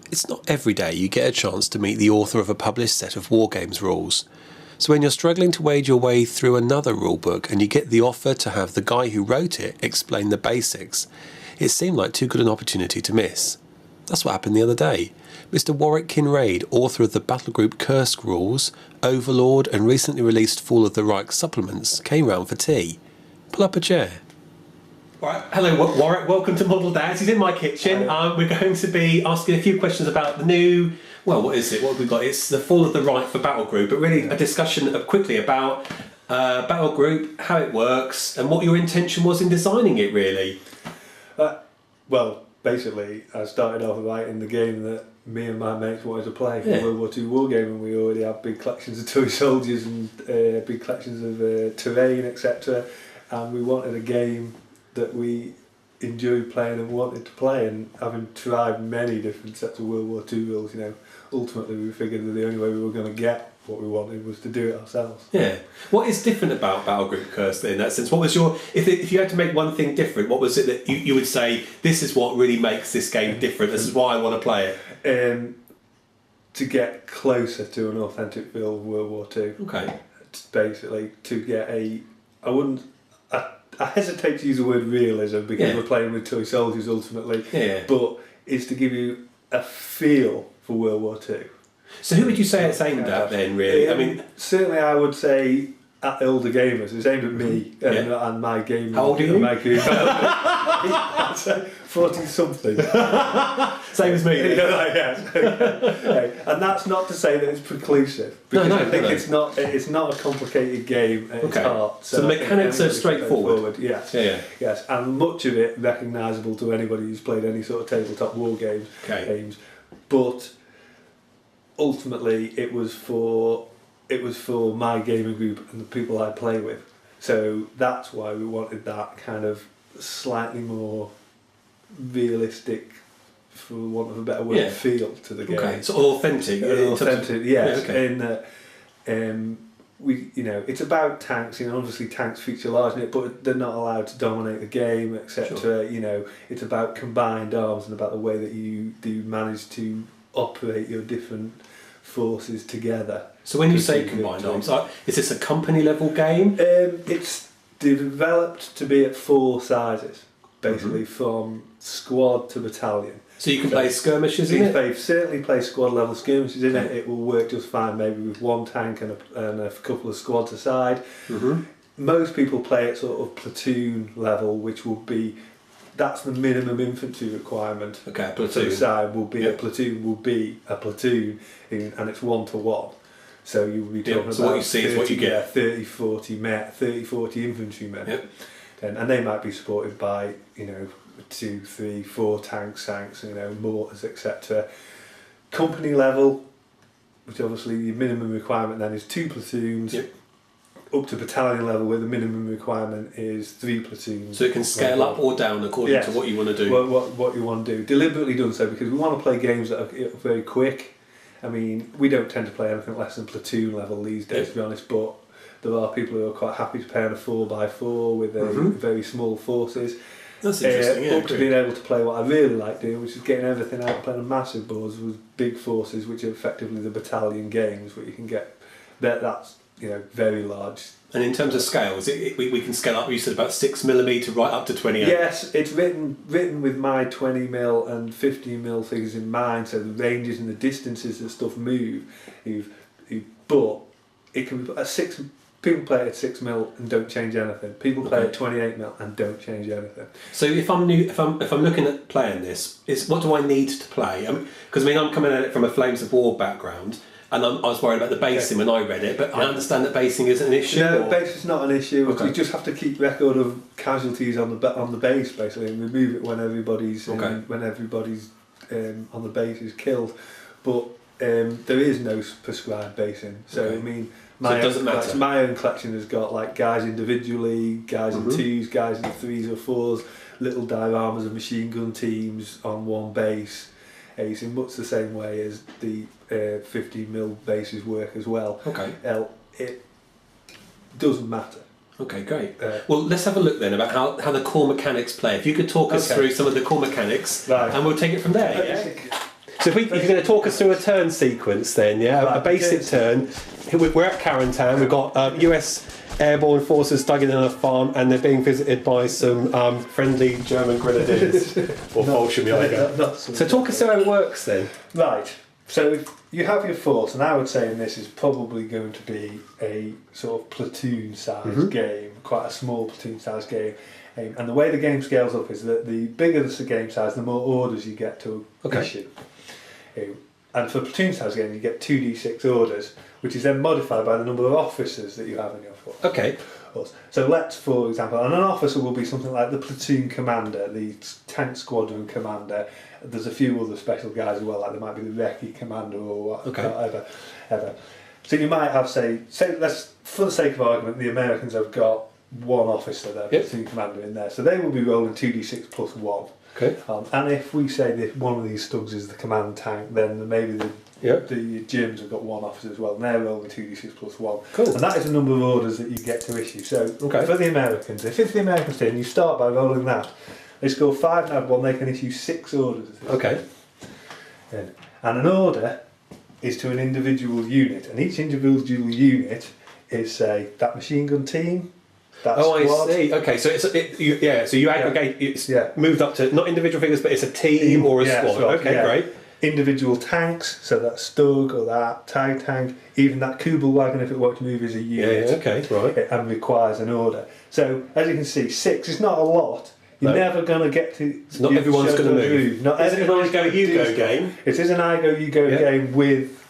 It's not every day you get a chance to meet the author of a published set of wargames rules. So when you're struggling to wade your way through another rulebook and you get the offer to have the guy who wrote it explain the basics, it seemed like too good an opportunity to miss. That's what happened the other day. Mr Warwick Kinrade, author of the Battlegroup Kursk rules, Overlord and recently released Fall of the Reich supplements, came round for tea. Pull up a chair. Right, hello Warwick, welcome to Model Dads. He's in my kitchen. We're going to be asking a few questions about the new, well, what is it? What have we got? It's the Fall of the Reich for Battlegroup, but really a discussion quickly about Battlegroup, how it works, and what your intention was in designing it, really. Well, basically, I started off writing the game that me and my mates wanted to play, World War II war game, and we already had big collections of toy soldiers and big collections of terrain, etc. And we wanted a game that we enjoyed playing and wanted to play, and having tried many different sets of World War II rules, ultimately we figured that the only way we were going to get what we wanted was to do it ourselves. Yeah. What is different about Battlegroup Kursk in that sense? What was your, if you had to make one thing different, what was it that you would say, this is what really makes this game different, this is why I want to play it? To get closer to an authentic feel of World War II. Okay. Basically, to get I hesitate to use the word realism because we're playing with toy soldiers ultimately, but it's to give you a feel for World War II. So who would you say it's aimed at then, really? I mean, certainly I would say at older gamers. It's aimed at me and my gaming. How old are you? My I'd say 40-something. Same as me. Yes. And that's not to say that it's preclusive, because I think it's not a complicated game at its heart. So the mechanics are straightforward. Yes. Yes. And much of it recognisable to anybody who's played any sort of tabletop war games. But ultimately, it was for my gaming group and the people I play with. So that's why we wanted that kind of slightly more realistic, for want of a better word, feel to the game. Okay, so authentic. Authentic, yes. In that, it's about tanks. Obviously tanks feature large in it, but they're not allowed to dominate the game, etc. Sure. It's about combined arms and about the way that you do manage to operate your different forces together. So when you say combined arms, is this a company level game? It's developed to be at 4 sizes, basically, from squad to battalion. So you can play skirmishes in it? Certainly play squad level skirmishes in it. It will work just fine, maybe with 1 tank and a couple of squads aside. Most people play it sort of platoon level, which will be, that's the minimum infantry requirement. Okay, platoon. To the side will be a platoon, and it's 1-to-1. So you'll be talking about what you see 30, is what you get. 30-40 infantrymen. Yep. And they might be supported by 2, 3, 4 tanks, mortars, etc. Company level, which obviously the minimum requirement then is 2 platoons. Yep. Up to battalion level, where the minimum requirement is 3 platoons. So it can scale up or down according to what you want to do. What you want to do. Deliberately done so because we want to play games that are very quick. I mean, we don't tend to play anything less than platoon level these days, to be honest, but there are people who are quite happy to play on a 4x4 with very small forces. That's interesting, up to being able to play what I really like doing, which is getting everything out, playing on massive boards with big forces, which are effectively the battalion games, where you can get that's very large. And in terms of scales, we can scale up. You said about 6mm right up to 28. Yes, it's written with my 20mm and 15mm figures in mind, so the ranges and the distances that stuff move. But it can be at 6. People play it at 6mm and don't change anything. People play at 28mm and don't change anything. So if I'm looking at playing this, what do I need to play? Because I'm coming at it from a Flames of War background. And I was worried about the basing when I read it, but I understand that basing isn't an issue. No, basing's not an issue. You just have to keep record of casualties on the base, basically, and remove it when everybody's on the base is killed. But there is no prescribed basing. So my own collection has got like guys individually, guys in 2s, guys in 3s or 4s, little dioramas of machine gun teams on one base. It's in much the same way as the 50mm bases work as well. Okay. It doesn't matter. Okay, great. Well, let's have a look then about how the core mechanics play. If you could talk us through some of the core mechanics, and we'll take it from there. Yeah? So if you're going to talk us through a turn sequence then, a basic turn. We're at Carentan, we've got US airborne forces dug in a farm and they're being visited by some friendly German grenadiers, or Fallschirmjäger. So talk us through how it works then. Right, so if you have your force, and I would say this is probably going to be a sort of platoon-sized game, quite a small platoon-sized game. And the way the game scales up is that the bigger the game size, the more orders you get to issue. And for platoon size game, you get 2d6 orders, which is then modified by the number of officers that you have in your force. Okay. So let's, for example, and an officer will be something like the platoon commander, the tank squadron commander. There's a few other special guys as well, like there might be the recce commander or whatever. So you might have, say let's, for the sake of argument, the Americans have got one officer, their platoon commander in there, so they will be rolling 2d6 plus 1. Okay. And if we say that one of these studs is the command tank, then maybe the Germans have got one officer as well, and they're rolling 2d6 plus 1. Cool. And that is the number of orders that you get to issue. So for the Americans, if it's the Americans' turn, you start by rolling that. They score 5 and add 1, they can issue 6 orders. Okay. And an order is to an individual unit, and each individual unit is, say, that machine gun team. I see. Okay, so so you aggregate. It's moved up to not individual figures, but it's a team or a squad. Okay, great. Individual tanks, so that Stug or that TIE tank, even that Kubelwagen, if it were to move, is a unit. And requires an order. So as you can see, 6 is not a lot. You're never going to get to. Not everyone's going to move. Not is it an I go you go game? It is an I go you go game with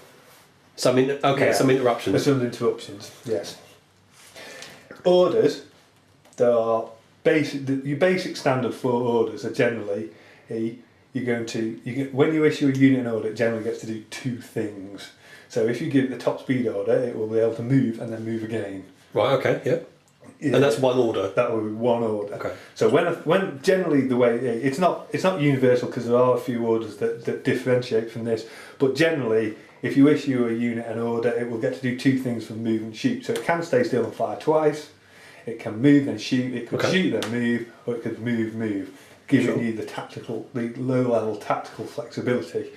some interruptions. Some interruptions. Yes. Orders, there are your basic standard for orders are generally when you issue a unit an order, it generally gets to do 2 things. So if you give it the top speed order, it will be able to move and then move again. Right. Okay. Yep. Yeah. And that's one order. That will be one order. Okay. So when generally the way it's not universal, because there are a few orders that differentiate from this, but generally, if you issue a unit an order, it will get to do 2 things from move and shoot. So it can stay still and fire twice. It can move then shoot. It could shoot then move, or it could move, giving you the low-level tactical flexibility.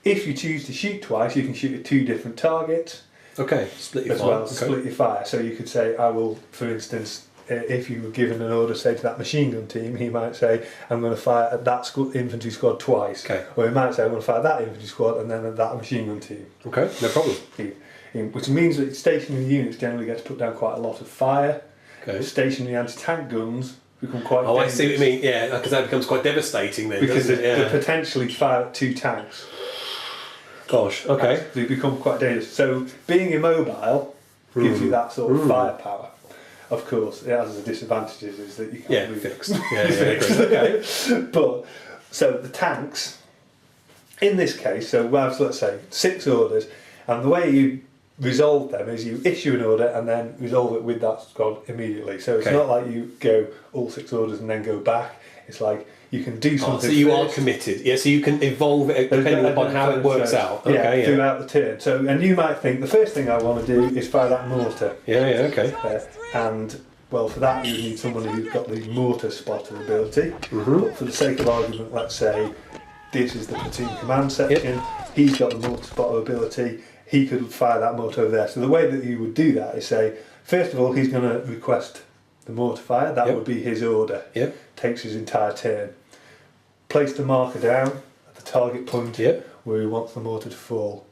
If you choose to shoot twice, you can shoot at 2 different targets. Okay, split your as fire. Well as split your fire. So you could say, I will, for instance, if you were given an order, say to that machine gun team, he might say, I'm going to fire at that infantry squad twice. Okay. Or he might say, I'm going to fire at that infantry squad and then at that machine gun team. Okay, no problem. Which means that stationary units generally get to put down quite a lot of fire. Okay. Stationary anti-tank guns become quite dangerous. I see what you mean, because that becomes quite devastating then, because they potentially fire at 2 tanks. Gosh, okay. They become quite dangerous. So being immobile gives you that sort of firepower. Of course, it has the disadvantages is that you can't move. Fixed. Okay. But, so the tanks, in this case, so we have, let's say, 6 orders, and the way you resolve them is you issue an order and then resolve it with that squad immediately. So it's not like you go all 6 orders and then go back. It's like you can do something. So you are committed, so you can evolve it depending upon how it works out. Throughout the turn. So, and you might think the first thing I want to do is fire that mortar. And well, for that you need someone who's got the mortar spotter ability. But for the sake of argument, let's say this is the platoon command section. He's got the mortar spotter ability. He could fire that mortar over there. So the way that you would do that is say, first of all, he's going to request the mortar fire. That would be his order. Takes his entire turn. Place the marker down at the target point where he wants the mortar to fall.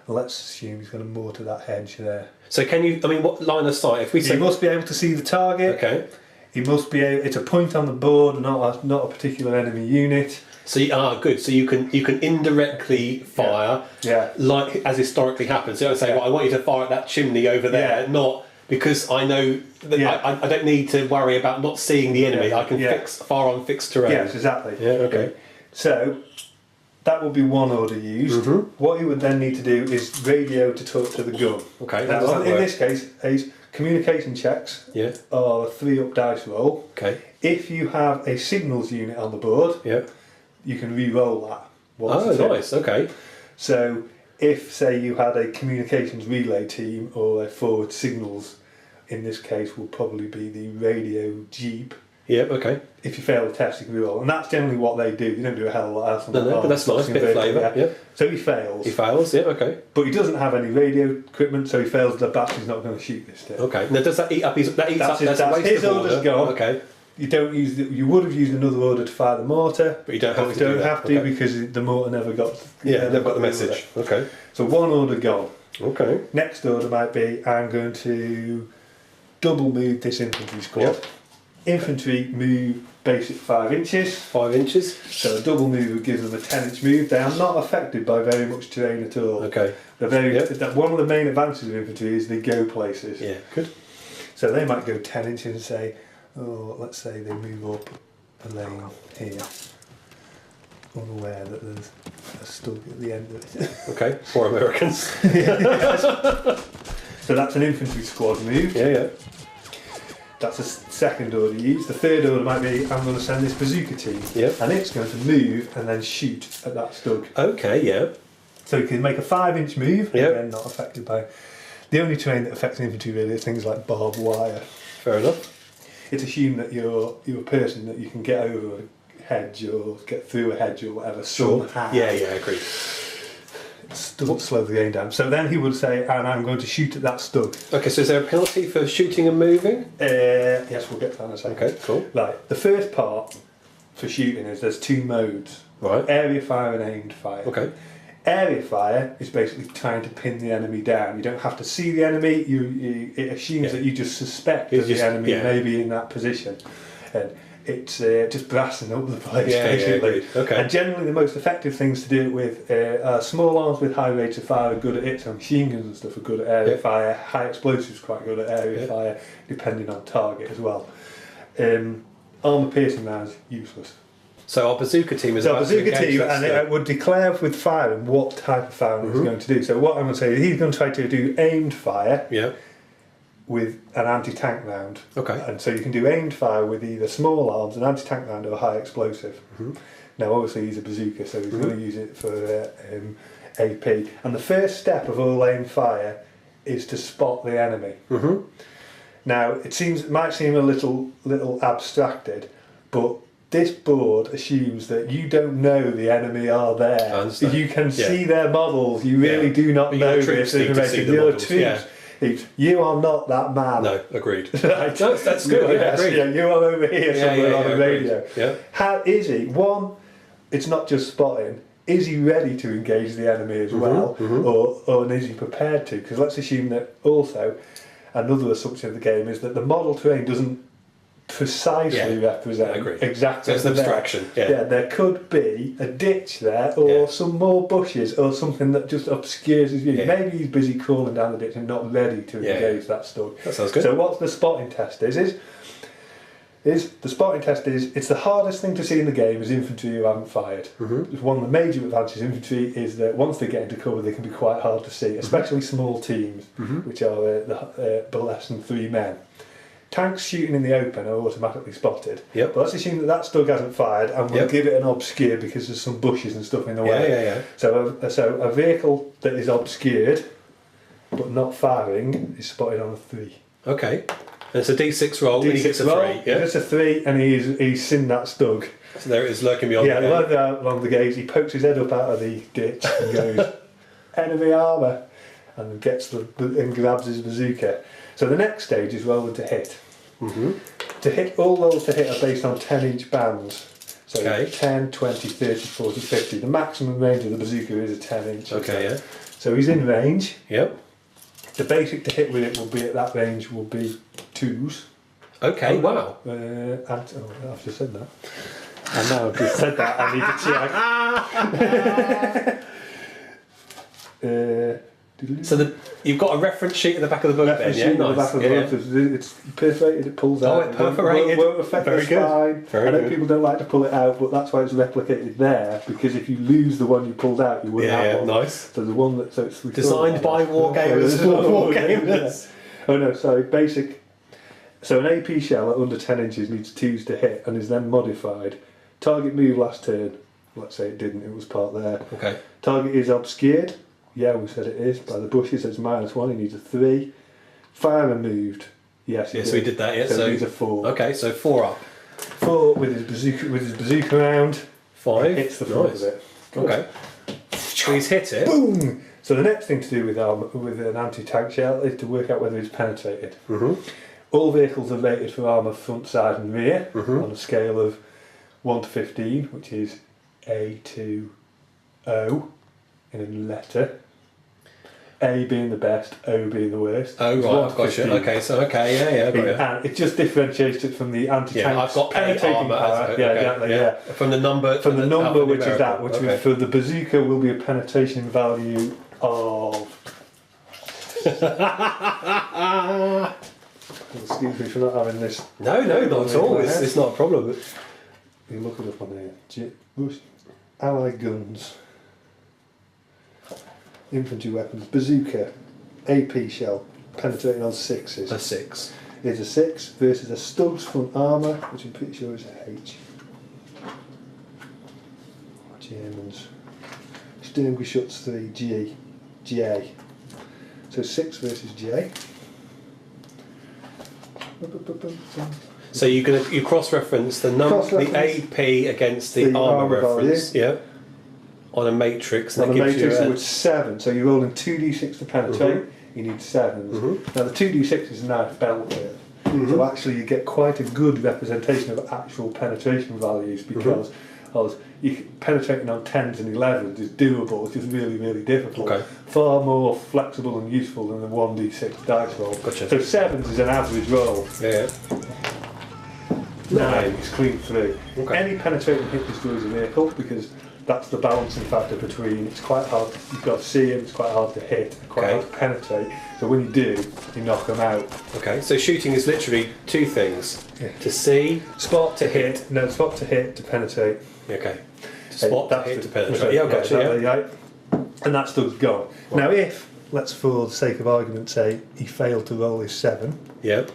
And let's assume he's going to mortar that hedge there. So can you, what line of sight? If we say he must be able to see the target. Okay. He must be able, it's a point on the board, not a particular enemy unit. So good. So you can indirectly fire, like as historically happens. So I say, I want you to fire at that chimney over there, not because I know that I don't need to worry about not seeing the enemy. I can fire on fixed terrain. Yes, exactly. Okay. So that would be one order used. What you would then need to do is radio to talk to the gun. Okay. Now, in this case, communication checks are a 3-up dice roll. Okay. If you have a signals unit on the board, you can re-roll that. Nice. Okay. So if, say, you had a communications relay team or a forward signals in this case will probably be the radio jeep. Yeah, okay. If you fail the test, you can re-roll. And that's generally what they do. You don't do a hell of a lot else on that. No, but that's nice, a bit of flavour. Yeah. So he fails. He fails, yeah, okay. But he doesn't have any radio equipment, so he fails the battery's not going to shoot this thing. Okay. Now, does that eat up his... That eats that's up... his order's gone. Okay. You don't use... You would have used another order to fire the mortar. But you don't have to do that. Okay. Because the mortar never got... Yeah, never got the message. Okay. So one order gone. Okay. Next order might be, I'm going to double move this infantry squad. Yep. Infantry move basic 5 inches. 5 inches. So a double move would give them a 10-inch move. They are not affected by very much terrain at all. Okay. They're very. One of the main advantages of infantry is they go places. Yeah, good. So they might go 10 inches and say, oh, let's say they move up a lane here, unaware that there's a stug at the end of it. Okay, 4 Americans. So that's an infantry squad move. Yeah, yeah. That's a second order use. The third order might be, I'm going to send this bazooka team. Yep. And it's going to move and then shoot at that stug. Okay, yeah. So you can make a 5-inch move, Yep. again not affected by... The only terrain that affects infantry really is things like barbed wire. Fair enough. It's assumed that you're a person that you can get over a hedge or get through a hedge or whatever. Somehow. Yeah, yeah, agreed. It doesn't slow the game down. So then he would say, and I'm going to shoot at that stug. Okay, so is there a penalty for shooting and moving? Yes, we'll get to that in a second. Okay, cool. Right, the first part for shooting is there's 2 modes. Right. Area fire and aimed fire. Okay. Area fire is basically trying to pin the enemy down. You don't have to see the enemy. It assumes that you just suspect that the enemy may be in that position, and it's just brassing up the place basically. Yeah, okay. And generally, the most effective things to do it with are small arms with high rates of fire are good at it. So machine guns and stuff are good at area fire. High explosives quite good at area fire, depending on target as well. Armour piercing rounds useless. So our bazooka team is about bazooka to team, and it would declare with firing what type of firing he's going to do. So what I'm going to say is he's going to try to do aimed fire with an anti-tank round. Okay. And so you can do aimed fire with either small arms, an anti-tank round, or a high explosive. Now obviously he's a bazooka, so he's going to use it for AP. And the first step of all aimed fire is to spot the enemy. Now it might seem a little abstracted, but this board assumes that you don't know the enemy are there. You can see their models. You really do not know this information. Your troops. You are not that man. No, agreed. Right? No, that's good. Agreed. Yeah, you are over here somewhere on the radio. Yeah. How is he? One, it's not just spotting. Is he ready to engage the enemy as well, or is he prepared to? Because let's assume that also another assumption of the game is that the model terrain doesn't precisely represent exactly. So it's an abstraction. Yeah, there could be a ditch there, or some more bushes, or something that just obscures his view. Yeah. Maybe he's busy crawling down the ditch and not ready to engage that stug. That sounds good. So what the spotting test is the spotting test is it's the hardest thing to see in the game is infantry who haven't fired. One of the major advantages of infantry is that once they get into cover they can be quite hard to see, especially small teams, which are less than 3 men. Tanks shooting in the open are automatically spotted. But let's assume that stug hasn't fired, and we'll give it an obscure because there's some bushes and stuff in the way. So a vehicle that is obscured but not firing is spotted on a 3. Okay. And it's a D6 roll, and he gets a 3. Yeah, it's a 3, and he's seen that stug. So there it is, lurking beyond. Yeah, along the gaze, he pokes his head up out of the ditch and goes, "Enemy armour," and grabs his bazooka. So the next stage is rolling to hit. To hit, all rolls to hit are based on 10-inch bands. So 10, 20, 30, 40, 50. The maximum range of the bazooka is a 10-inch. Okay, So he's in range. Yep. The basic to hit with it will be at that range will be 2s. Okay, wow. I've just said that. And now I've just said that, I need to check. So you've got a reference sheet at the back of the book then, yeah? Nice. It's perforated, it pulls out. Oh, it perforated. Won't affect the spine. I know people don't like to pull it out, but that's why it's replicated there, because if you lose the one you pulled out, you wouldn't have one. Nice. So the one that... So it's designed by wargamers for wargamers. Oh no, sorry, basic... So an AP shell at under 10 inches needs 2s to hit and is then modified. Target move last turn. Let's say it didn't, it was part there. Okay. Target is obscured. Yeah, we said it is. By the bushes, it's -1, he needs a 3. Fire and moved. Yes. Yeah, so we did that. Yeah. So these are 4. Okay, so 4 up. 4 with his bazooka round. 5. Hits the front of it. Okay. So he's hit it. Boom. So the next thing to do with an anti-tank shell is to work out whether it's penetrated. All vehicles are rated for armour front, side and rear on a scale of 1 to 15, which is A to O in a letter. A being the best, O being the worst. Oh right, I've got you. Okay, so yeah, got you. And it just differentiates it from the anti-tank. Yeah, I've got penetrating armour. power. Yeah, exactly. Yeah. From the number. From the number, which is that, which is for the bazooka will be a penetration value of. Excuse me for not having this. No, not at all. It's not a problem. You look it up on here. Allied guns. Infantry weapons, bazooka, AP shell, penetrating on 6s. A 6. Is a 6 versus a Stubbs front armour, which I'm pretty sure is a H. Germans. Sturmgeschütz 3, G, J. So 6 versus J. So you cross-reference the AP against the armour reference. Yeah. On a matrix, and that gives you a 7. So you're rolling 2d6 to penetrate. You need 7s. Now the 2d6 is a nice bell curve, so actually you get quite a good representation of actual penetration values because penetrating on 10s and 11s is doable. It's just really, really difficult. Okay. Far more flexible and useful than the 1d6 dice roll. Gotcha. So 7s is an average roll. Yeah. 9 is clean through. Okay. Any penetrating hit destroys a vehicle because that's the balancing factor between it's quite hard, you've got to see him, it's quite hard to hit, quite hard to penetrate. So when you do, you knock them out. Okay, so shooting is literally 2 things. Yeah. To see, spot to hit. No, spot to hit to penetrate. Okay. To spot to hit to penetrate. Yeah, I've got you. Yeah. And that stuff's gone. Right. Now if, let's for the sake of argument say, he failed to roll his 7. Yep.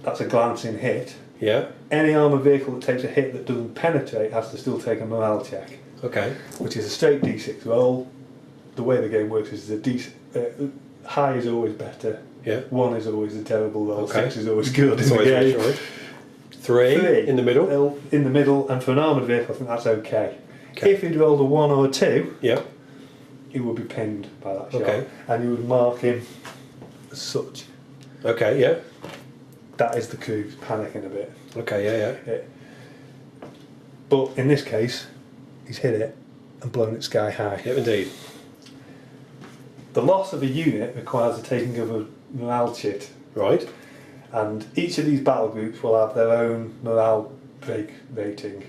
That's a glancing hit. Yeah. Any armoured vehicle that takes a hit that doesn't penetrate has to still take a morale check. Okay. Which is a straight d6 roll. The way the game works is high is always better. Yeah. 1 is always a terrible roll. 6 is always good. It's always reassuring. 3 in the middle. In the middle, and for an armoured vehicle, I think that's okay. If he'd rolled a 1 or a 2, he would be pinned by that shot, and you would mark him as such. Okay. Yeah. That is the coup, panicking a bit. Okay, yeah. But in this case, he's hit it and blown it sky high. Yep, indeed. The loss of a unit requires the taking of a morale chit. Right. And each of these battle groups will have their own morale rating,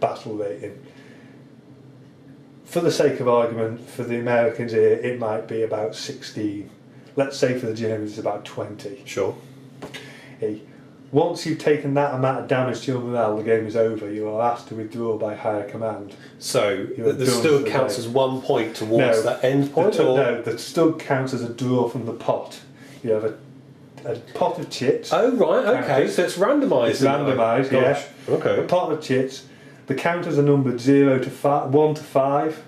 battle rating. For the sake of argument, for the Americans here, it might be about 16. Let's say for the Germans, it's about 20. Sure. Once you've taken that amount of damage to your morale, the game is over. You are asked to withdraw by higher command. So the stud counts as 1 point towards that end point? No, the stud counts as a draw from the pot. You have a pot of chits. Oh, right, okay. So it's randomised. It's randomised, yeah. Okay. A pot of chits. The counters are numbered 0 to 5, 1 to 5.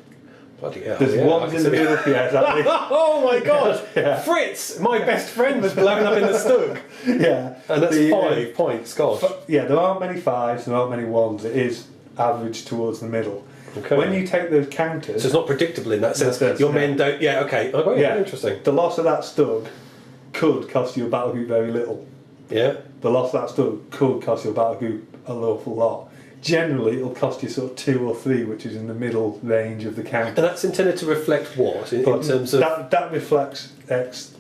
Bloody hell. There's ones in the middle. Yeah, exactly. Oh my God! Yeah. Fritz, my best friend, was blown up in the Stug. Yeah. And that's 5 points, gosh. Yeah, there aren't many 5s, there aren't many 1s. It is average towards the middle. Okay. When you take those counters... So it's not predictable in that sense. Your men don't... Yeah, okay. Oh, yeah, interesting. The loss of that Stug could cost you a battle group very little. Yeah. The loss of that Stug could cost you a battle group an awful lot. Generally, it'll cost you sort of 2 or 3, which is in the middle range of the count. And that's intended to reflect what in terms of that reflects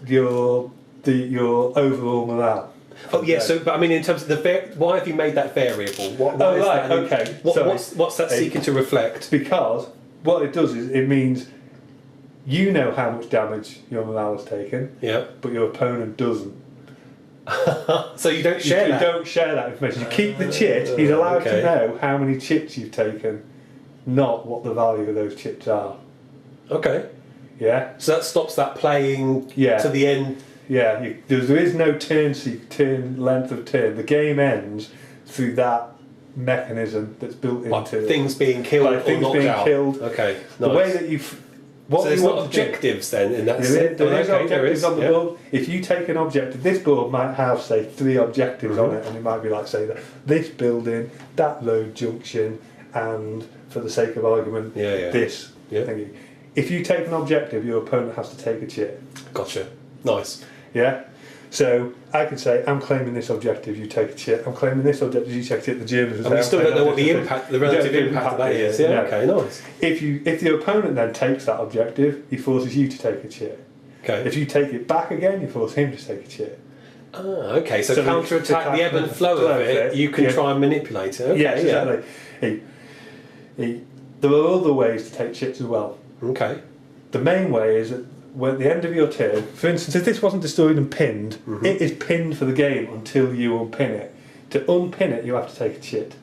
your overall morale. Oh yeah, so but I mean in terms of why have you made that variable? Okay. What's that seeking to reflect? Because what it does is it means you know how much damage your morale has taken. Yeah. But your opponent doesn't. So you don't share that? You don't share that information. You keep the chit. He's allowed to know how many chits you've taken, not what the value of those chits are. Okay. Yeah. So that stops that playing to the end. Yeah. There is no turn length of turn. The game ends through that mechanism that's built into things being killed or knocked out. Killed. Okay. Nice. The way that What so there's you not want to do- objectives then in that There sense? is, there is objectives on the yeah. board. If you take an objective, this board might have, say, 3 objectives on it, and it might be like, say, this building, that road junction, and for the sake of argument, this thingy. If you take an objective, your opponent has to take a chit. Gotcha. Nice. Yeah? So I could say, I'm claiming this objective, you take a chit. I'm claiming this objective, you take a chit. The Germans would And we say, still I'm don't know what claiming the this impact, the relative impact of that is. Yeah, no. okay, nice. If the opponent then takes that objective, he forces you to take a chit. Okay. If you take it back again, you force him to take a chit. Ah, okay, so, So counter-attack, the ebb and flow of it, you can try and manipulate it. Okay, Yes, exactly. There are other ways to take chits as well. Okay. The main way is that when at the end of your turn, for instance, if this wasn't destroyed and pinned, it is pinned for the game until you unpin it. To unpin it, you have to take a chit.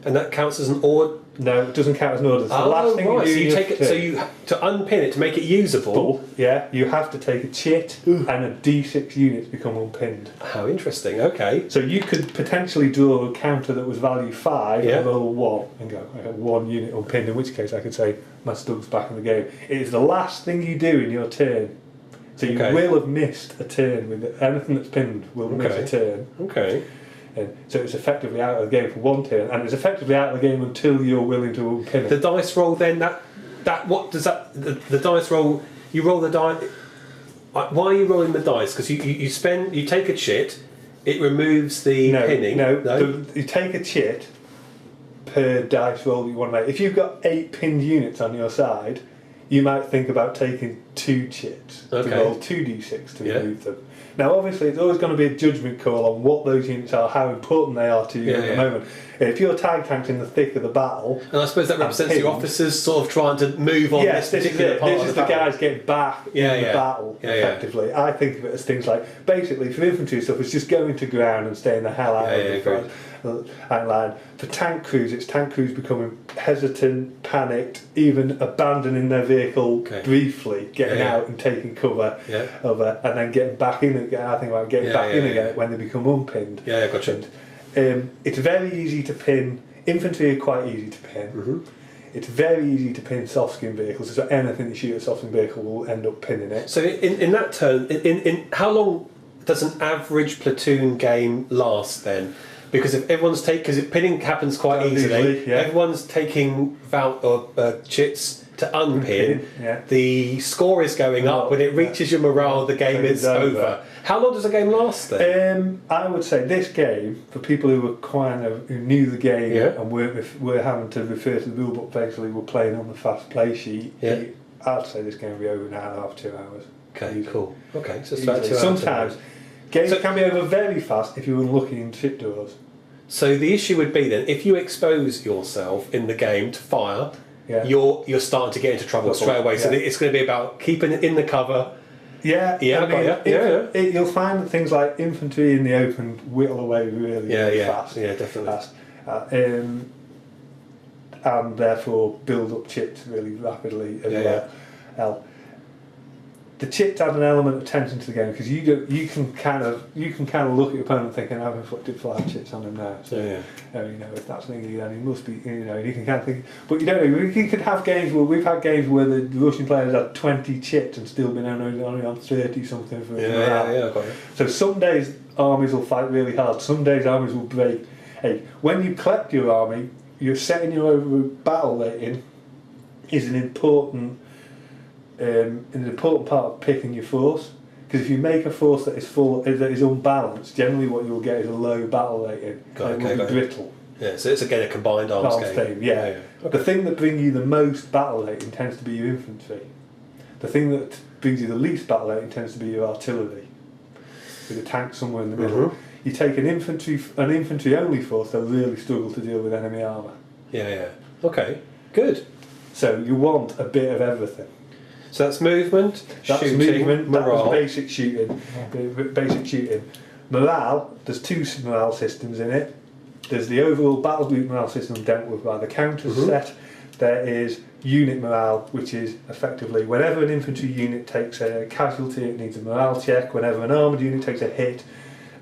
And that counts as an order? No, it doesn't count as an order. It's the last thing you do. So you take it. So you to unpin it to make it usable. You have to take a chit, and a D6 unit to become unpinned. How interesting. Okay. So you could potentially draw a counter that was value 5 and roll 1 and go, I got 1 unit unpinned, in which case I could say my Stug's back in the game. It is the last thing you do in your turn. So you will have missed a turn with it. Anything that's pinned will miss a turn. Okay. And so it's effectively out of the game for 1 turn, and it's effectively out of the game until you're willing to unpin it. The dice roll then, that what does that, the dice roll, you roll the die, why are you rolling the dice? Because you take a chit, it removes the pinning. You take a chit per dice roll you want to make. If you've got 8 pinned units on your side, you might think about taking 2 chits to roll 2d6 to remove them. Now, obviously, it's always going to be a judgment call on what those units are, how important they are to you at the moment. If you're tag tanked in the thick of the battle, and I suppose that represents the officers sort of trying to move on this particular part of the battle. This is the guys getting back in the battle, effectively. I think of it as things like, basically, for infantry stuff, it's just going to ground and staying the hell out of the front line. For tank crews, it's tank crews becoming hesitant, panicked, even abandoning their vehicle briefly, getting out and taking cover, and then getting back in again. I think about getting back in again when they become unpinned. Yeah, gotcha. It's very easy to pin. Infantry are quite easy to pin. It's very easy to pin soft skin vehicles, so anything you shoot at a soft skin vehicle will end up pinning it. So in that turn, in how long does an average platoon game last then? Because if everyone's because pinning happens quite easily, everyone's taking chits to unpin. The score is going up. When it reaches your morale, the game is over. How long does a game last then? I would say this game, for people who were who knew the game and were having to refer to the rule book, basically were playing on the fast play sheet. I'd say this game will be over in an hour and a half, 2 hours. Okay, cool. Okay, so it's about 2 hours. Sometimes games can be over very fast if you're unlucky in ship doors. So the issue would be then, if you expose yourself in the game to fire, you're starting to get into trouble straight away. So it's going to be about keeping it in the cover. You'll find that things like infantry in the open whittle away really fast. Yeah, definitely. Fast. And therefore build up chips really rapidly as well. The chips add an element of tension to the game because you can kind of look at your opponent thinking, I've inflicted 5 chips on him now. So if that's thinking, then he must be. You can kind of think, but you don't know. You could have games where we've had games where the Russian players had 20 chips and still been only on 30 something for got it. So some days armies will fight really hard. Some days armies will break. Hey, when you collect your army, you're setting your over battle rating is an important part of picking your force, because if you make a force that is unbalanced, generally what you'll get is a low battle rating. It will be brittle. Yeah, so it's again a combined arms game. Okay. The thing that brings you the most battle rating tends to be your infantry. The thing that brings you the least battle rating tends to be your artillery, with a tank somewhere in the middle. You take an infantry only force, they'll really struggle to deal with enemy armour. Okay, good. So you want a bit of everything. So that's movement, shooting, morale. That's basic shooting. Morale, there's 2 morale systems in it. There's the overall Battlegroup morale system dealt with by the counter set. There is unit morale, which is effectively whenever an infantry unit takes a casualty, it needs a morale check. Whenever an armoured unit takes a hit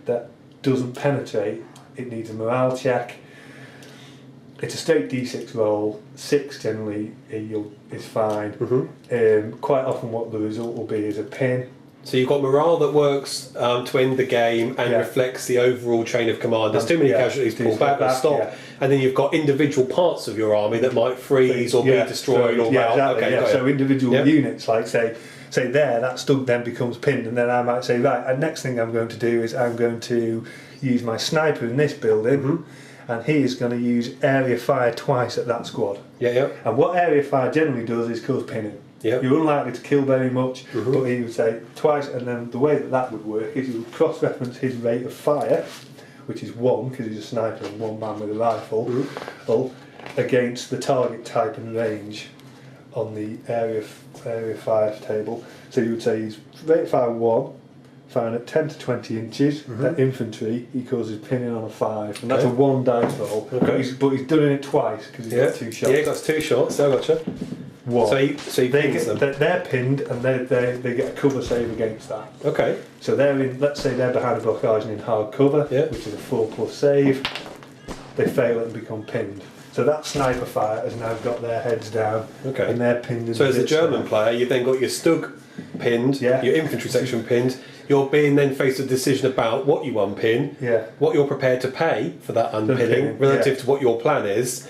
that doesn't penetrate, it needs a morale check. it's a straight D6 roll. 6 generally is fine. Quite often what the result will be is a pin. So you've got morale that works to end the game and reflects the overall chain of command. There's too many casualties, pull back or stop. And then you've got individual parts of your army that might freeze or be destroyed or melt. Exactly, so individual units, like say there, that stug then becomes pinned, and then I might say, right, the next thing I'm going to do is I'm going to use my sniper in this building, and he is going to use area fire twice at that squad. And what area fire generally does is cause pinning. You're unlikely to kill very much, but he would say twice, and then the way that would work is you would cross-reference his rate of fire, which is 1 because he's a sniper and 1 man with a rifle, against the target type and range on the area fire table. So you would say he's rate of fire 1, firing at 10 to 20 inches. That infantry, he causes pinning on a 5, and that's a 1 dice roll. But he's doing it twice because he's got 2 shots. Yeah, he got 2 shots. So I gotcha. 1. So he pins them. They're pinned, and they get a cover save against that. Okay. So they're in. Let's say they're behind a blockage and in hard cover, which is a 4+ save. They fail it and become pinned. So that sniper fire has now got their heads down, and they're pinned. So as a German player, you've then got your Stug pinned, your infantry section pinned. You're being then faced with a decision about what you unpin, what you're prepared to pay for that unpinning relative to what your plan is.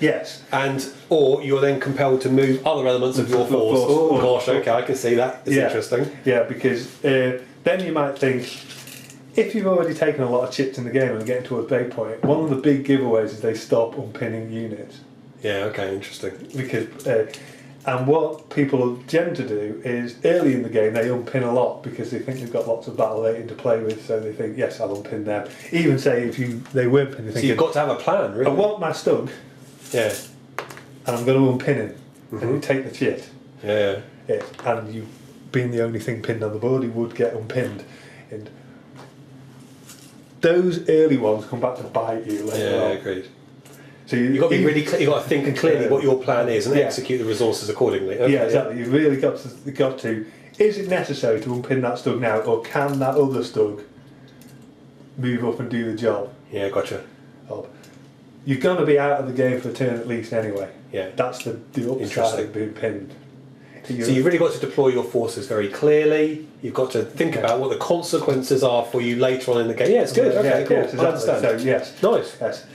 Or you're then compelled to move other elements of your force. Oh gosh, okay, I can see that. It's interesting. Yeah, because then you might think, if you've already taken a lot of chips in the game and are getting towards break point, one of the big giveaways is they stop unpinning units. Yeah, okay, interesting. Because and what people tend to do is early in the game they unpin a lot because they think they've got lots of battle rating to play with, so they think, yes, I'll unpin them. Even say if they weren't pinning, so you've got to have a plan, really. I want my Stug, and I'm going to unpin him, and you take the shit. And you, being the only thing pinned on the board, he would get unpinned. And those early ones come back to bite you later on. Agreed. So you've got to be really clear. You've got to think clearly what your plan is and execute the resources accordingly. Exactly. You've really got to. Is it necessary to unpin that Stug now, or can that other Stug move up and do the job? Yeah, gotcha. You're going to be out of the game for a turn at least anyway. Yeah, that's the upside of being pinned. So you've really got to deploy your forces very clearly. You've got to think about what the consequences are for you later on in the game. Yeah, it's good. Okay, cool. Exactly. I understand. So yes, nice. Yes.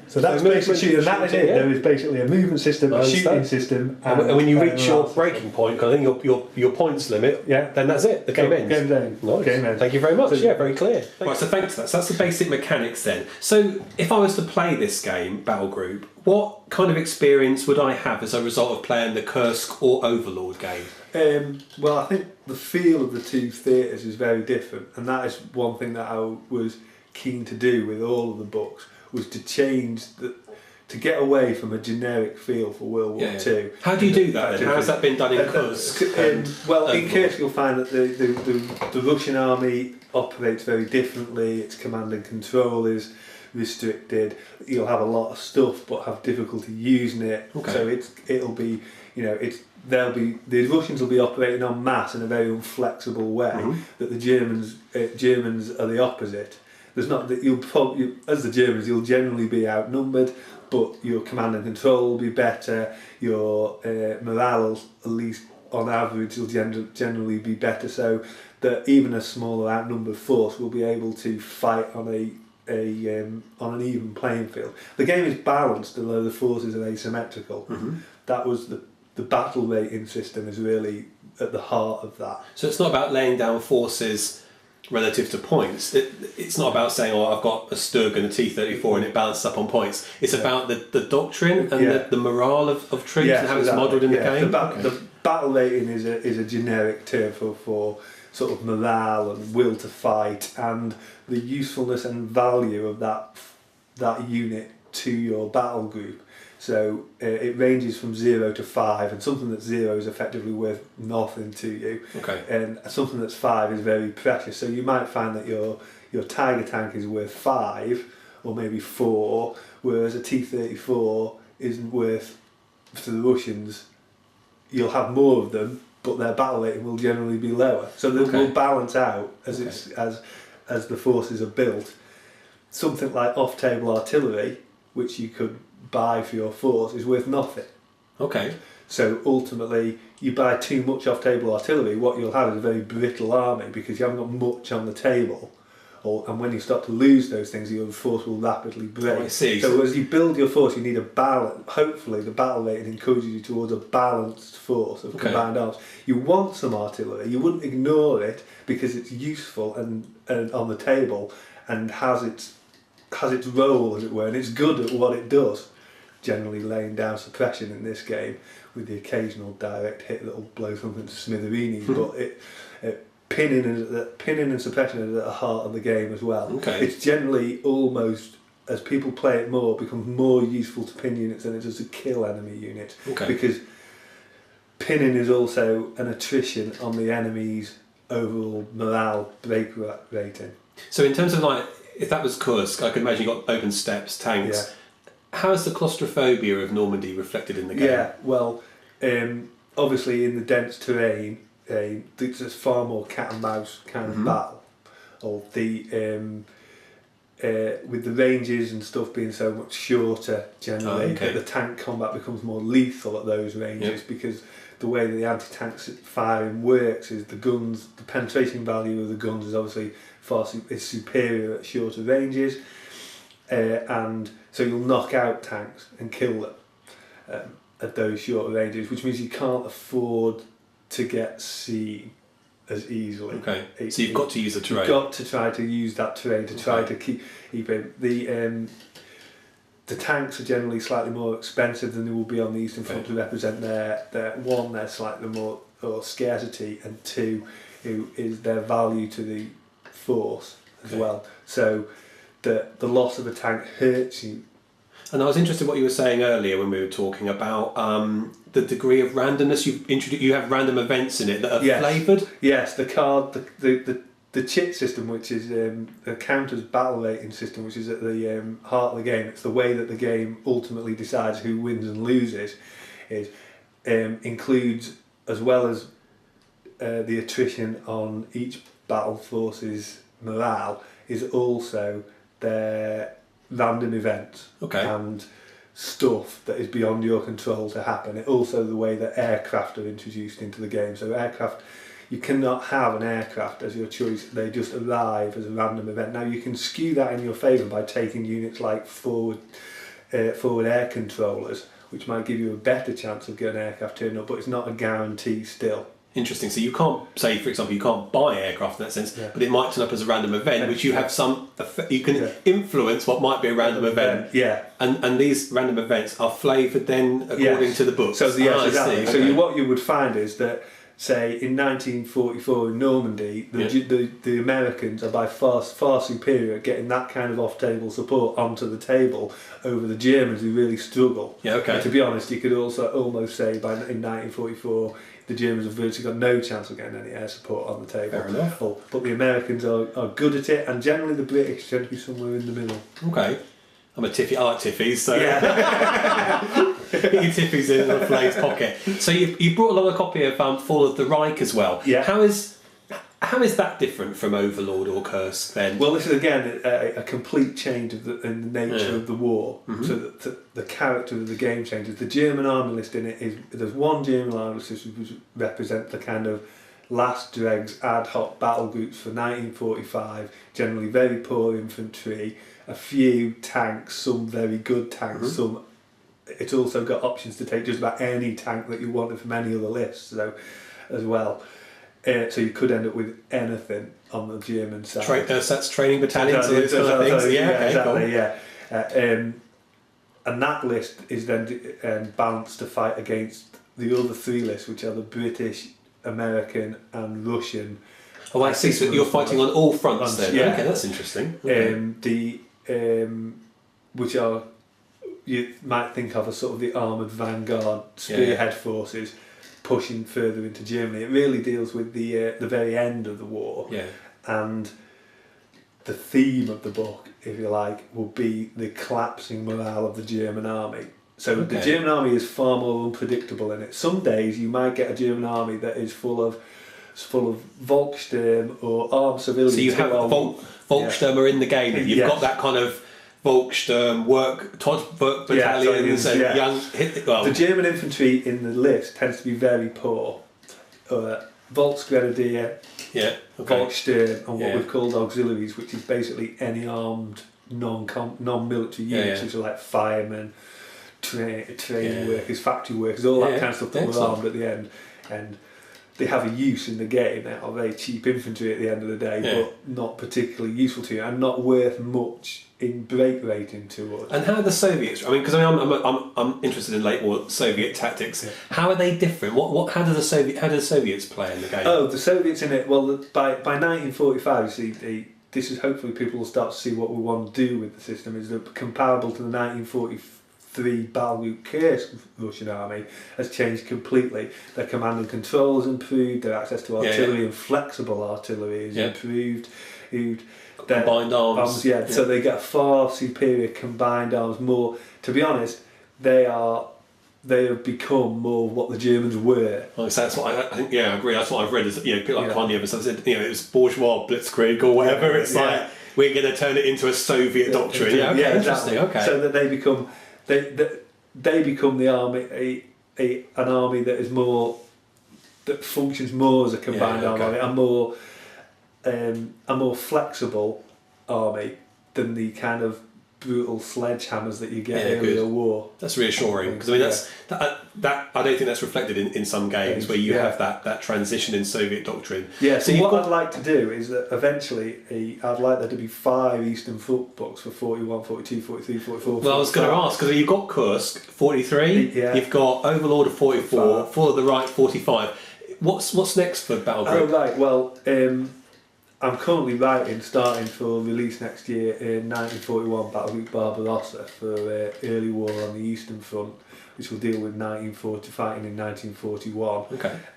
So that's basically, and that is it. There is basically a movement system, a shooting system, and when you reach your breaking point, kind of thing, your points limit, then that's it. The game ends. Game ends. Nice. Game ends. Thank you very much. So, very clear. Right, so thanks for that. So that's the basic mechanics then. So if I was to play this game, Battlegroup, what kind of experience would I have as a result of playing the Kursk or Overlord game? Well, I think the feel of the two theatres is very different, and that is one thing that I was keen to do with all of the books, was to change to get away from a generic feel for World War II. How do you do that then? How has that been done in Kursk? In Kursk you'll find that the Russian army operates very differently. Its command and control is restricted. You'll have a lot of stuff but have difficulty using it. So the Russians will be operating en masse in a very inflexible way. That the Germans are the opposite. There's not that as the Germans you'll generally be outnumbered, but your command and control will be better. Your morale, at least on average, will generally be better. So that even a smaller outnumbered force will be able to fight on on an even playing field. The game is balanced, although the forces are asymmetrical. That was the battle rating system is really at the heart of that. So it's not about laying down forces relative to points. It's not about saying, I've got a Stug and a T-34 and it balances up on points. It's about the doctrine and the morale of troops and how it's modelled in the game. The battle rating is a generic term for sort of morale and will to fight and the usefulness and value of that unit to your battle group. So it ranges from 0 to 5, and something that's 0 is effectively worth nothing to you. And something that's 5 is very precious. So you might find that your Tiger tank is worth 5 or maybe 4, whereas a T-34 isn't worth, to the Russians, you'll have more of them, but their battle rating will generally be lower. So they will balance out as the forces are built. Something like off-table artillery which you could buy for your force, is worth nothing. Okay. So ultimately, you buy too much off-table artillery, what you'll have is a very brittle army because you haven't got much on the table. And when you start to lose those things, your force will rapidly break. Oh, I see. So as you build your force, you need a balance. Hopefully, the battle rating encourages you towards a balanced force of combined arms. You want some artillery. You wouldn't ignore it because it's useful and on the table and has its role, as it were, and it's good at what it does. Generally laying down suppression in this game, with the occasional direct hit that will blow something to smithereens, but pinning and suppression is at the heart of the game as well. Okay. It's generally almost, as people play it more, becomes more useful to pin units than it does to kill enemy units. Okay. Because pinning is also an attrition on the enemy's overall morale break rating. So in terms of like, if that was Kursk, I could imagine you got open steppes, tanks. Yeah. How's the claustrophobia of Normandy reflected in the game? Yeah, well, obviously in the dense terrain, there's far more cat and mouse kind of battle. Or the with the ranges and stuff being so much shorter generally, that the tank combat becomes more lethal at those ranges because the way that the anti-tank firing works is the penetration value of the guns is obviously is superior at shorter ranges, and so you'll knock out tanks and kill them at those shorter ranges, which means you can't afford to get seen as easily. Okay, so you've got to use the terrain. You've got to try to use that terrain to try to keep it. The tanks are generally slightly more expensive than they will be on the Eastern Front to represent their slightly more scarcity, and two, is their value to the force as well. So the loss of a tank hurts you. And I was interested in what you were saying earlier when we were talking about the degree of randomness. You have random events in it that are flavoured. Yes, the chit system, which is the counters battle rating system, which is at the heart of the game. It's the way that the game ultimately decides who wins and loses. Includes, as well as the attrition on each battle force's morale, is also their random events and stuff that is beyond your control to happen. It also the way that aircraft are introduced into the game. So aircraft, you cannot have an aircraft as your choice. They just arrive as a random event. Now you can skew that in your favour by taking units like forward air controllers, which might give you a better chance of getting an aircraft turning up, but it's not a guarantee still. Interesting. So you can't say, for example, you can't buy aircraft in that sense, but it might turn up as a random event, which you have you can influence what might be a random event. Yeah. And these random events are flavoured then according to the books. So exactly. So So what you would find is that, say, in 1944 in Normandy, the Americans are by far superior at getting that kind of off-table support onto the table over the Germans, who really struggle. Yeah, okay. But to be honest, you could also almost say in 1944 the Germans have virtually got no chance of getting any air support on the table. Fair enough. But the Americans are good at it, and generally the British tend to be somewhere in the middle. Okay. I'm a tiffy. I like tiffies, so yeah. Get your tiffies in a flay's pocket. So you brought along a copy of Fall of the Reich as well. Yeah. How is that different from Overlord or Kursk then? Well, this is again a complete change in the nature of the war. Mm-hmm. So the character of the game changes. The German army list in it there's one German army list which represents the kind of last dregs ad hoc battle groups for 1945. Generally very poor infantry, a few tanks, some very good tanks, some. It's also got options to take just about any tank that you wanted from any other list. So as well. So you could end up with anything on the German side. That's training battalions and those kind of things. Yeah, exactly. Cool. Yeah, and that list is then balanced to fight against the other three lists, which are the British, American, and Russian. Oh, I see. So you're fighting on all fronts then. Yeah. Okay, that's interesting. Okay. Which are, you might think of as sort of the armoured vanguard spearhead forces pushing further into Germany. It really deals with the very end of the war, and the theme of the book, if you like, will be the collapsing morale of the German army. So the German army is far more unpredictable in it. Some days you might get a German army that is full of Volkssturm or armed civilians. So you have Volkssturm are in the game, and you've got that kind of Volkssturm, Todd Work battalions, and young. The German infantry in the list tends to be very poor. Volksgrenadier, Volkssturm, and what we've called auxiliaries, which is basically any armed non-military units, which are like firemen, training workers, factory workers, all that kind of stuff that were armed at the end, and they have a use in the game. They are very cheap infantry at the end of the day, but not particularly useful to you, and not worth much in break rating towards. And how are the Soviets? Because I'm interested in late war Soviet tactics. Yeah. How are they different? How do the Soviets play in the game? Oh, the Soviets in it. Well, by 1945, you see, this is hopefully people will start to see what we want to do with the system. Is that comparable to the 1943 Battlegroup Kursk Russian army has changed completely. Their command and control has improved. Their access to artillery and flexible artillery has improved. Combined arms. So they get far superior combined arms. More, to be honest, they have become more what the Germans were. So that's what I think. Yeah, I agree. That's what I've read. Is like Kanye ever said, it was bourgeois blitzkrieg or whatever. It's like we're going to turn it into a Soviet doctrine. Interesting. Exactly. Okay. So that they become the army, an army that is more, that functions more as a combined army, a more flexible army than the kind of brutal sledgehammers that you get in the war. That's reassuring, because that I don't think that's reflected in some games where you have that transition in Soviet doctrine. Yeah. So what I'd like to do is that eventually I'd like there to be 5 Eastern Front books for 41, 42, 43, 44. Well, I was going to ask, because you've got Kursk 43, you've got Overlord of 44, Fall of the Reich 45. What's next for Battlegroup? Oh right, well. I'm currently starting for release next year in 1941 Battlegroup Barbarossa for early war on the Eastern Front, which will deal with fighting in 1941,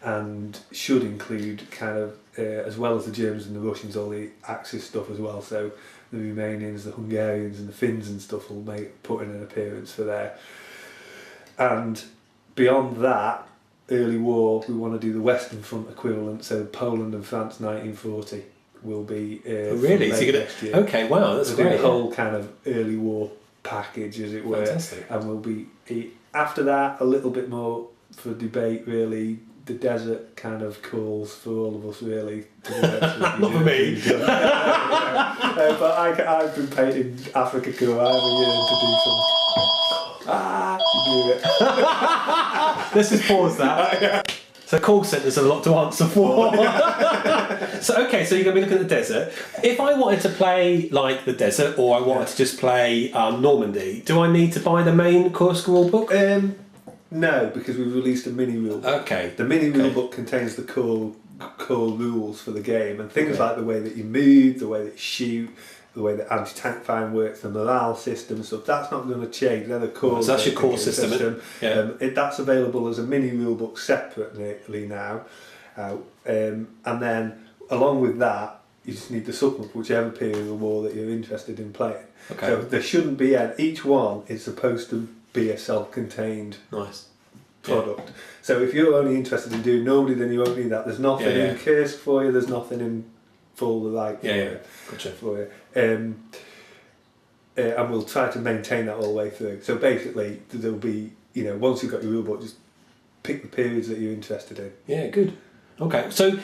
and should include kind of, as well as the Germans and the Russians, all the Axis stuff as well. So the Romanians, the Hungarians and the Finns and stuff will put in an appearance for there. And beyond that, early war, we want to do the Western Front equivalent, so Poland and France 1940. Will be really? So next year. Okay, wow, that's great. The whole kind of early war package, as it were. Fantastic. And we'll be after that a little bit more for debate. Really, the desert kind of calls for all of us. Really, not for me. But I've been painting Africa cool. I have a year to do some. You knew it. Let's just pause that. So call centres have a lot to answer for. So you're going to be looking at the desert. If I wanted to play like the desert, or I wanted to just play Normandy, do I need to buy the main Kursk rule book? No, because we've released a mini rule book. Okay. The mini rule book contains the core rules for the game, and things like the way that you move, the way that you shoot, the way that anti-tank firing works, the morale system stuff. That's not going to change. They're the core. So that's your core system. That's available as a mini rule book separately now, and then along with that, you just need the supplement for whichever period of the war that you're interested in playing. Okay. So there shouldn't be each one is supposed to be a self-contained product. So if you're only interested in doing Normandy, then you won't need that. There's nothing in Kursk for you. There's nothing in Fall of the Reich for you. And we'll try to maintain that all the way through. So basically, there'll be, once you've got your rulebook, just pick the periods that you're interested in. Yeah, good. Okay, so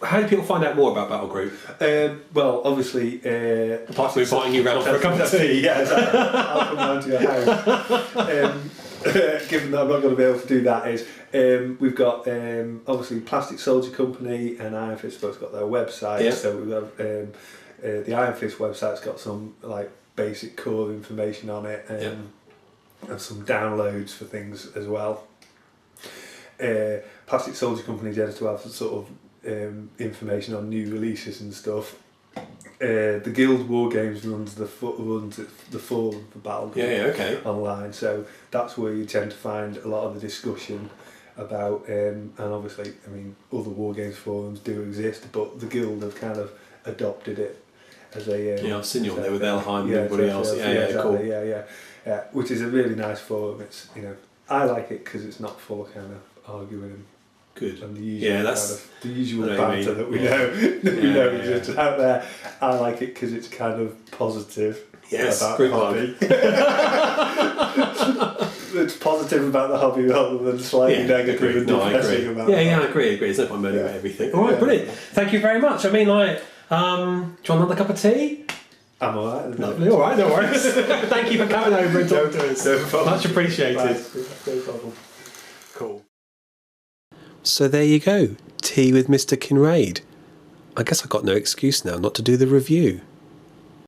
how do people find out more about Battlegroup? Well, obviously, apart from inviting you round for a cup of tea, exactly. I'll come round to your house. Given that I'm not going to be able to do that, we've got obviously Plastic Soldier Company and Iron Fist both got their website. So we have the Iron Fist website's got some like basic core information on it, and some downloads for things as well. Plastic Soldier Company tends to have some sort of information on new releases and stuff. The Guild War Games runs the forum for Battlegroup online, so that's where you tend to find a lot of the discussion about, and obviously, other War Games forums do exist, but the Guild have kind of adopted it as a... I've seen you on there with Elheim and everybody else. Cool. Yeah, which is a really nice forum. It's, I like it because it's not full of kind of arguing and the usual banter that we know exists out there. I like it because it's kind of positive. Yes, about group the hobby. It's positive about the hobby rather than slightly negative and depressing about it. I agree. There's no point moaning about everything. All right, brilliant. Thank you very much. I mean, like, do you want another cup of tea? I'm alright. Lovely. All right, no worries. Thank you for coming over and talking to us. No problem. Much appreciated. No problem. Cool. So there you go. Tea with Mr Kinrade. I guess I've got no excuse now not to do the review.